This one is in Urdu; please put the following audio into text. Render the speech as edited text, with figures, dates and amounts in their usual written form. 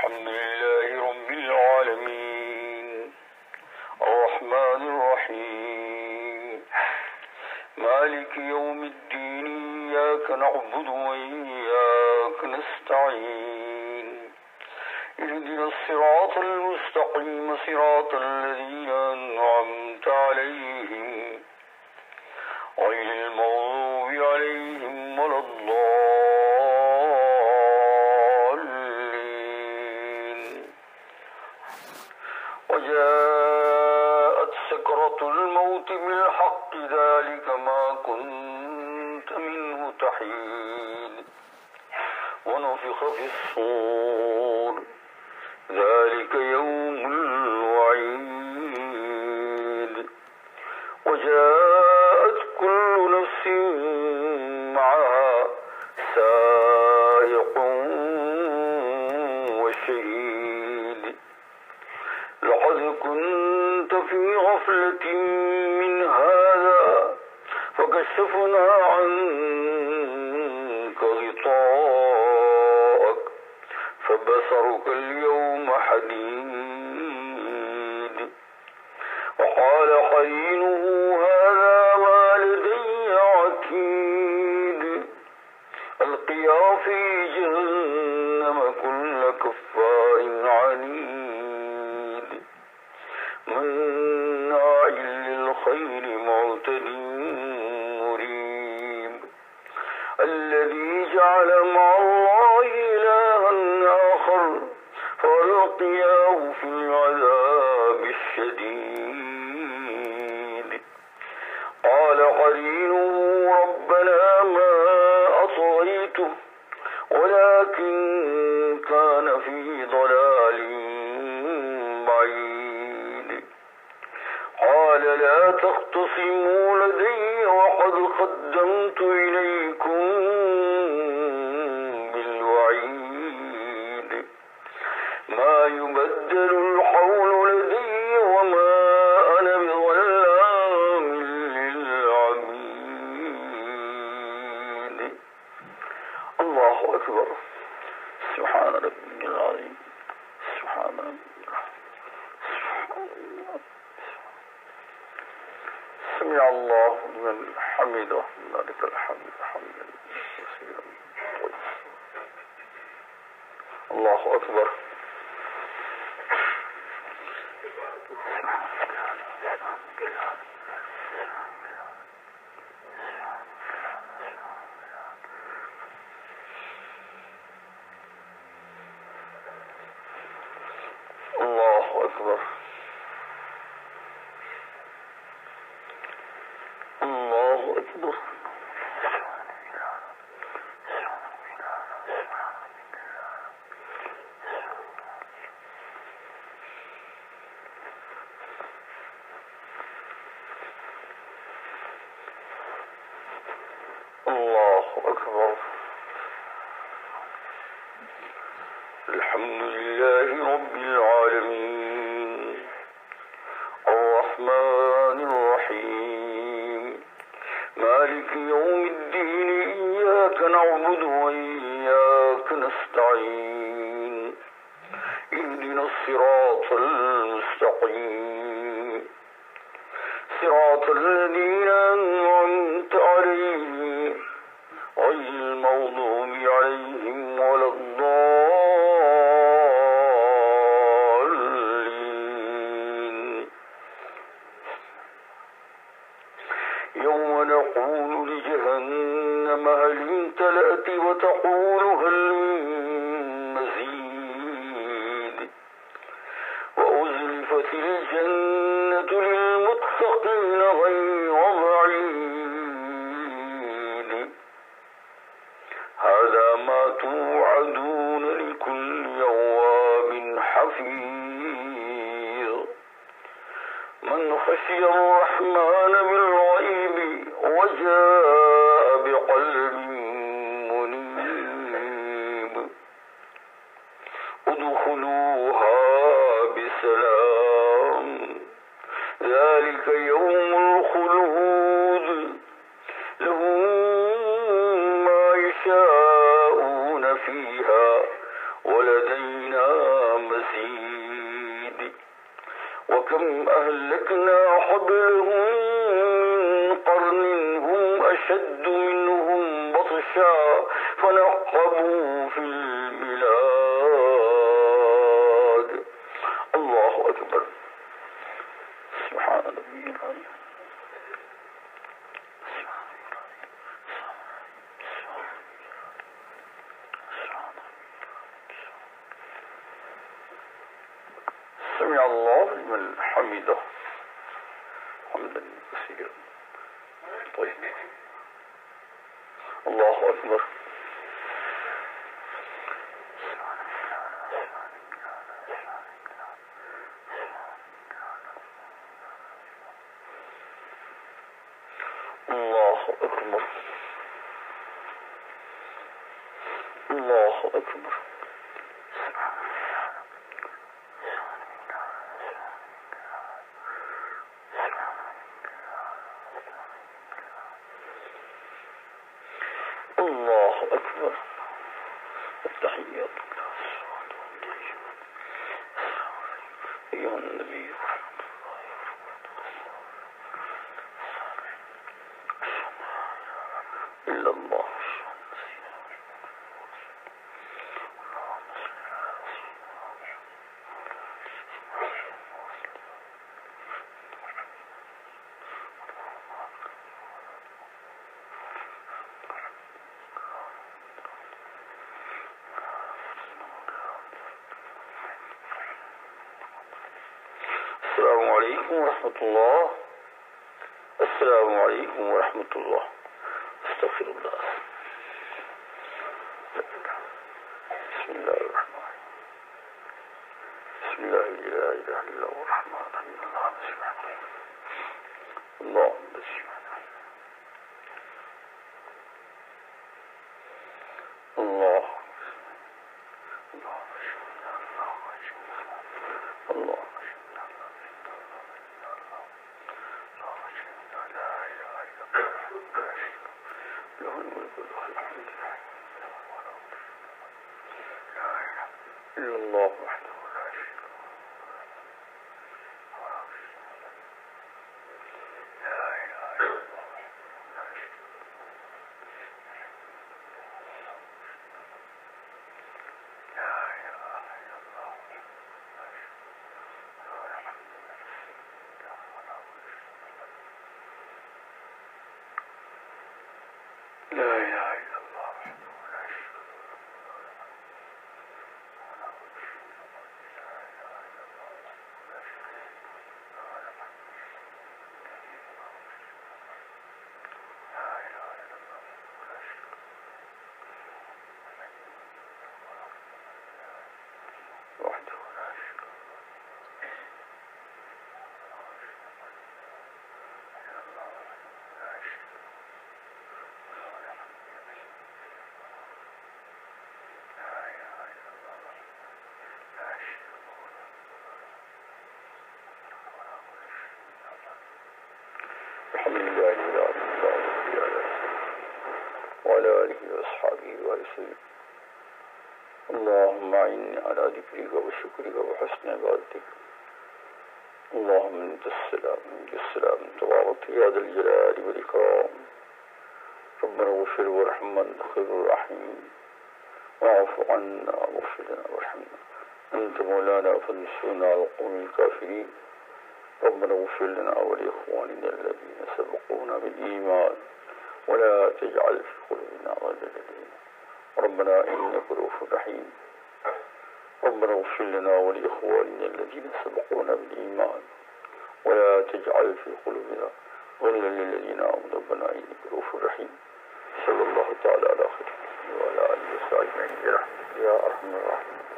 الحمد لله رب العالمين الرحمن الرحيم مالك يوم الدين إياك نعبد وإياك نستعين اهدنا الصراط المستقيم صراط الذين أنعمت عليهم غير المغضوب عليهم ولا الضالين وجاءت سكرة الموت بالحق ذلك ما كنت منه تحيد ونفخ في الصور ذلك يوم الوعيد وجاءت كل نفس معها سائق وشهيد لقد كنت في غفلة من هذا فكشفنا عنك غطاءك فبصرك اليوم حديد وقال قرينه هذا ما لدي عتيد القيا في جهنم كل كفار عنيد مناع للخير معتد مريب الذي جعل مع الله إلها آخر فألقياه في العذاب الشديد قال قرينه ربنا ما أطغيته ولكن كان في ضلال بعيد قال لا تختصموا لدي وقد قدمت إليكم بالوعيد ما يبدل القول لدي وما أنا بظلام للعبيد الله أكبر سبحان ربي العظيم سبحان ربي سمع الله لمن حمده لك الحمد حمدا كثيرا الله أكبر الله أكبر الله أكبر الله أكبر الحمد لله رب العالمين الرحمن الرحيم مالك يوم الدين إياك نعبد وإياك نستعين اهدنا الصراط المستقيم صراط الذين أنعمت عليهم غير المغضوب عليهم ولا الضالين يوم نقول لجهنم هل امتلأت وتقول هل من مزيد وأزلفت الجنة للمتقين غير بعيد هذا ما توعدون لكل أواب حفيظ من خشي الرحمن بالغيب وجاء بقلب منيب ادخلوها بسلام سمع الله لمن حمده حمدا كثيرا طيب الله أكبر الله أكبر الله أكبر الله أكبر التحيات أيها النبي إلا الله السلام عليكم ورحمة الله السلام عليكم ورحمة الله استغفر الله بسم الله الرحمن الرحيم بسم الله لا إله إلا هو الرحمن الرحيم اللهم سبحانه اللهم سبحانه الله الله له الملك وله الحمد لا إله إلا الله وحده لا شريك له لا إله إلا الله لا شريك لا إله إلا الله لا إله إلا الله لا شريك وحده لا شريك الحمد لله رب العالمين وعلى آله وأصحابه وسلم اللهم أعني على ذكرك وشكرك وحسن عبادتك اللهم أنت السلام منك السلام تبارك يا ذا الجلال والإكرام ربنا اغفر وارحم أنت خير الراحمين واعف عنا واغفر لنا وارحمنا أنت مولانا فانصرنا على القوم الكافرين ربنا اغفر لنا ولإخواننا الذين سبقونا بالإيمان ولا تجعل في قلوبنا غلا للذين ربنا إنك رؤوف رحيم ربنا اغفر لنا ولإخواننا الذين سبقونا بالإيمان ولا تجعل في قلوبنا غلا للذين آمنوا ربنا إنك رؤوف رحيم صلى الله تعالى على خير وعلى آله وصحبه أجمعين برحمتك يا أرحم الراحمين.